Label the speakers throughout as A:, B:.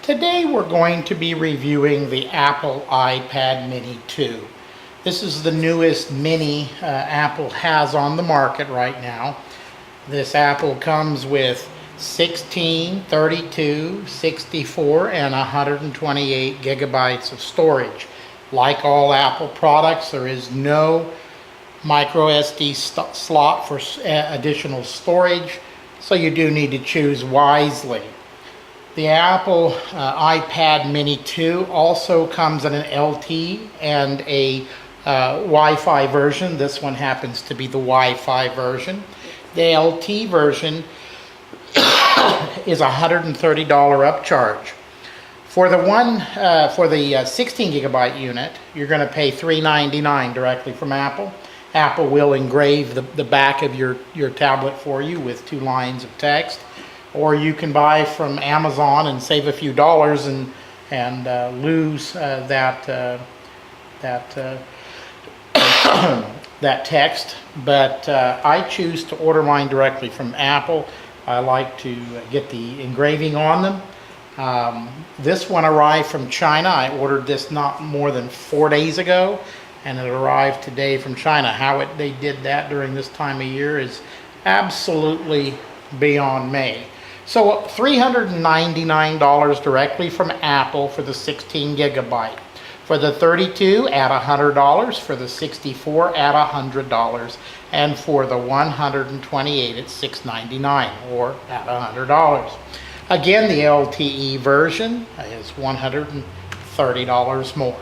A: Today we're going to be reviewing the Apple iPad Mini 2. This is the newest Mini Apple has on the market right now. This Apple comes with 16, 32, 64, and 128 gigabytes of storage. Like all Apple products, there is no micro SD slot for additional storage, so you do need to choose wisely. The Apple iPad Mini 2 also comes in an LT and a Wi-Fi version. This one happens to be the Wi-Fi version. The LT version is a $130 upcharge. For the 16 gigabyte unit, you're going to pay $399 directly from Apple. Apple will engrave the back of your tablet for you with 2 lines of text. Or you can buy from Amazon and save a few dollars and lose that text. But I choose to order mine directly from Apple. I like to get the engraving on them. This one arrived from China. I ordered this not more than 4 days ago, and it arrived today from China. How they did that during this time of year is absolutely beyond me. So $399 directly from Apple for the 16 gigabyte. For the 32, add $100. For the 64, add $100. And for the 128, it's $699 or add $100. Again, the LTE version is $130 more.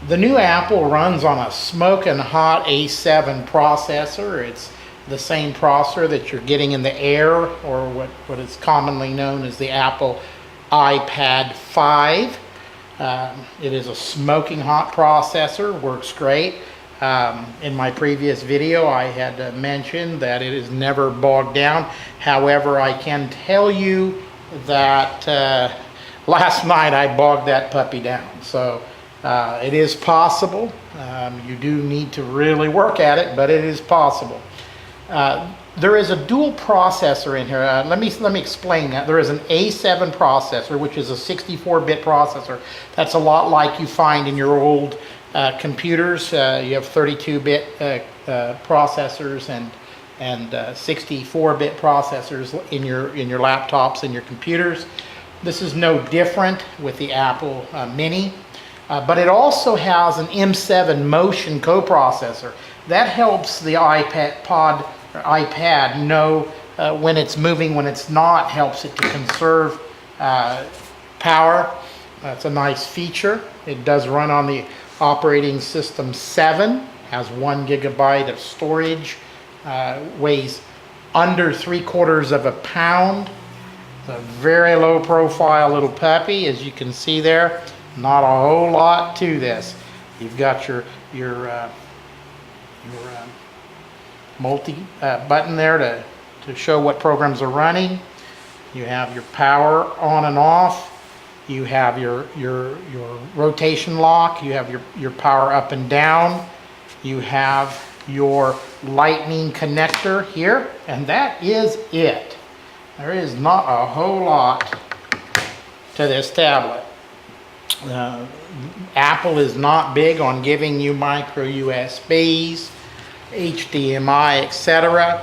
A: The new Apple runs on a smoking hot A7 processor. It's the same processor that you're getting in the Air, or what is commonly known as the Apple iPad 5. It is a smoking hot processor, works great. In my previous video I had mentioned that it is never bogged down. However, I can tell you that last night I bogged that puppy down. So it is possible. You do need to really work at it, but it is possible. There is a dual processor in here. Let me explain that. There is an A7 processor, which is a 64-bit processor. That's a lot like you find in your old computers. You have 32-bit processors and 64-bit processors in your laptops and your computers. This is no different with the Apple Mini, but it also has an M7 Motion coprocessor. That helps the iPad know when it's moving, when it's not, helps it to conserve power. That's a nice feature. It does run on the operating system 7, has 1 gigabyte of storage, weighs under 3/4 of a pound. It's a very low profile little puppy, as you can see there. Not a whole lot to this. You've got your multi button there to show what programs are running. You have your power on and off. You have your rotation lock. You have your power up and down. You have your lightning connector here, and that is it. There is not a whole lot to this tablet. Apple is not big on giving you micro USBs, HDMI, etc.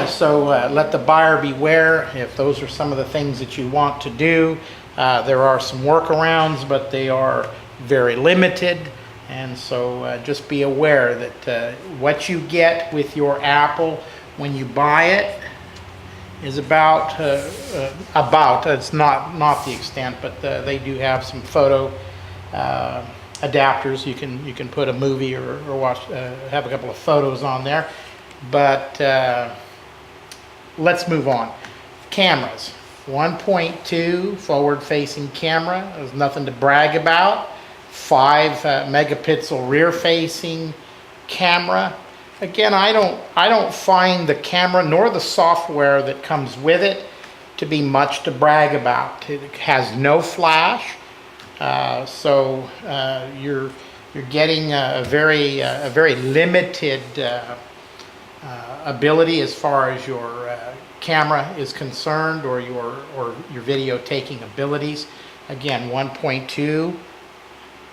A: So let the buyer beware if those are some of the things that you want to do. There are some workarounds, but they are very limited, and so just be aware that what you get with your Apple when you buy it is about it's not the extent, but they do have some photo adapters. You can put a movie or watch, have a couple of photos on there. But let's move on. Cameras. 1.2 forward-facing camera. There's nothing to brag about. 5 megapixel rear-facing camera. Again, I don't find the camera nor the software that comes with it to be much to brag about. It has no flash. So you're getting a very limited ability as far as your camera is concerned, or your video taking abilities. Again, 1.2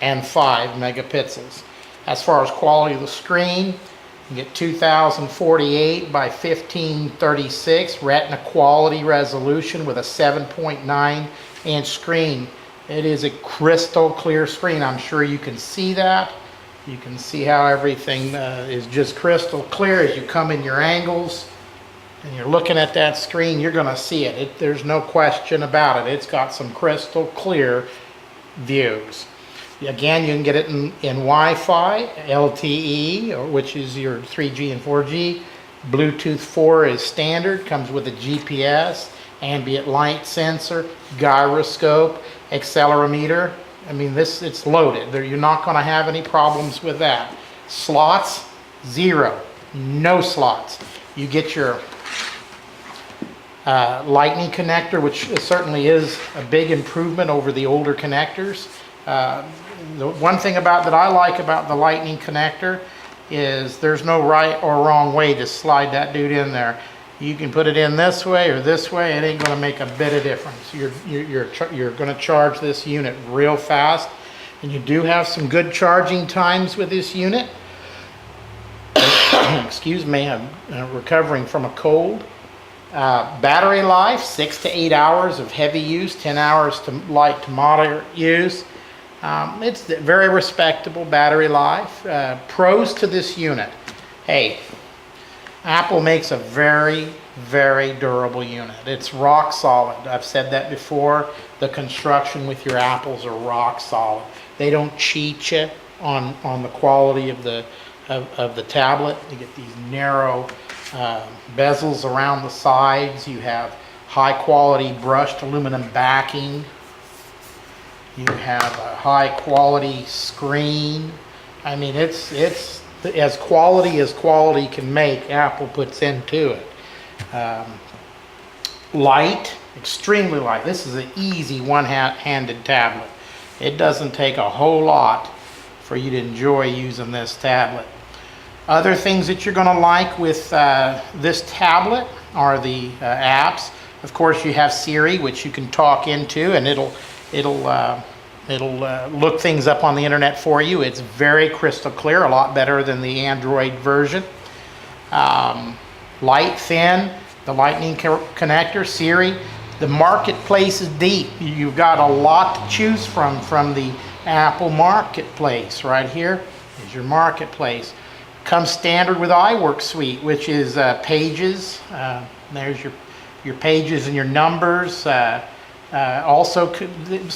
A: and 5 megapixels. As far as quality of the screen, you get 2048 by 1536 retina quality resolution with a 7.9 inch screen. It is a crystal clear screen. I'm sure you can see that. You can see how everything is just crystal clear. As you come in your angles and you're looking at that screen, you're going to see it. There's no question about it. It's got some crystal clear views. Again, you can get it in Wi-Fi, LTE, which is your 3G and 4G. Bluetooth 4 is standard, comes with a GPS, ambient light sensor, gyroscope, accelerometer. I mean, it's loaded. You're not going to have any problems with that. Slots, 0. No slots. You get your lightning connector, which certainly is a big improvement over the older connectors. The one thing that I like about the lightning connector is there's no right or wrong way to slide that dude in there. You can put it in this way or this way. It ain't going to make a bit of difference. You're going to charge this unit real fast, and you do have some good charging times with this unit. Excuse me, I'm recovering from a cold. Battery life, 6 to 8 hours of heavy use, 10 hours to light to moderate use. It's very respectable battery life. Pros to this unit. Hey, Apple makes a very, very durable unit. It's rock solid. I've said that before. The construction with your Apples are rock solid. They don't cheat you on the quality of the tablet. You get these narrow bezels around the sides. You have high quality brushed aluminum backing. You have a high quality screen. I mean, it's as quality can make. Apple puts into it. Light, extremely light. This is an easy one-handed tablet. It doesn't take a whole lot for you to enjoy using this tablet. Other things that you're going to like with this tablet are the apps. Of course, you have Siri, which you can talk into, and it'll look things up on the internet for you. It's very crystal clear, a lot better than the Android version. Light, thin, the lightning connector, Siri. The marketplace is deep. You've got a lot to choose from the Apple marketplace. Right here is your marketplace. Comes standard with iWork Suite, which is Pages. There's your pages and your numbers. Also,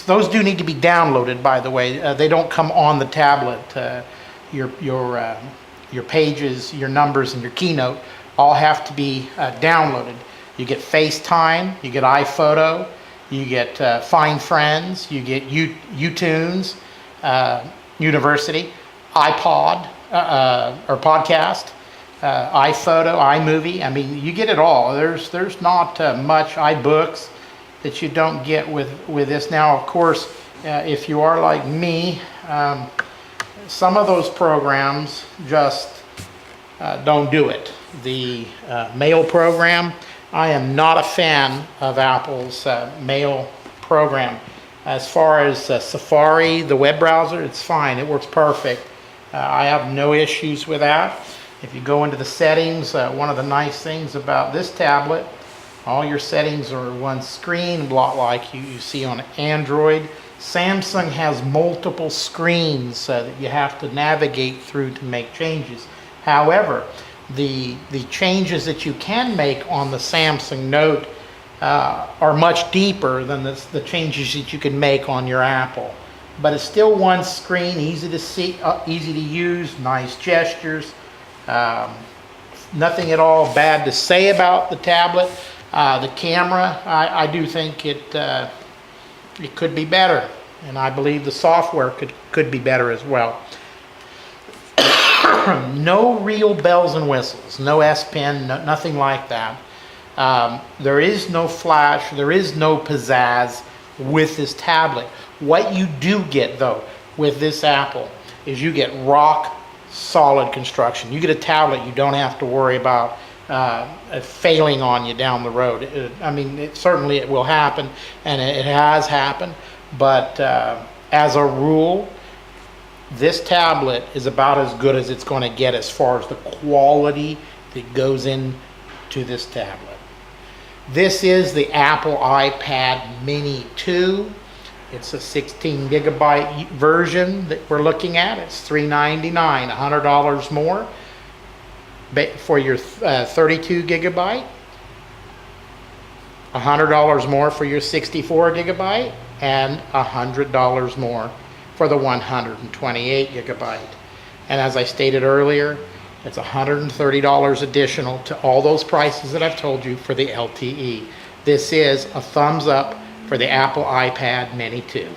A: those do need to be downloaded, by the way. They don't come on the tablet. Your pages, your numbers, and your keynote all have to be downloaded. You get FaceTime, you get iPhoto, you get Find Friends, you get uTunes, University, iPod, or podcast, iPhoto, iMovie. I mean, you get it all. There's not much iBooks that you don't get with this. Now, of course, if you are like me, some of those programs just don't do it. The Mail program, I am not a fan of Apple's Mail program. As far as Safari, the web browser, it's fine. It works perfect. I have no issues with that. If you go into the settings, one of the nice things about this tablet, all your settings are one screen, a lot like you see on Android. Samsung has multiple screens that you have to navigate through to make changes. However, the changes that you can make on the Samsung Note are much deeper than the changes that you can make on your Apple. But it's still one screen, easy to see, easy to use, nice gestures. Nothing at all bad to say about the tablet. The camera, I do think it could be better, and I believe the software could be better as well. No real bells and whistles, no S Pen, nothing like that. There is no flash, there is no pizzazz with this tablet. What you do get, though, with this Apple is you get rock solid construction. You get a tablet, you don't have to worry about failing on you down the road. I mean, certainly it will happen, and it has happened, but as a rule, this tablet is about as good as it's going to get as far as the quality that goes into this tablet. This is the Apple iPad Mini 2. It's a 16 gigabyte version that we're looking at. It's $399, $100 more for your 32 gigabyte, $100 more for your 64 gigabyte, and $100 more for the 128 gigabyte. And as I stated earlier, it's $130 additional to all those prices that I've told you for the LTE. This is a thumbs up for the Apple iPad Mini 2.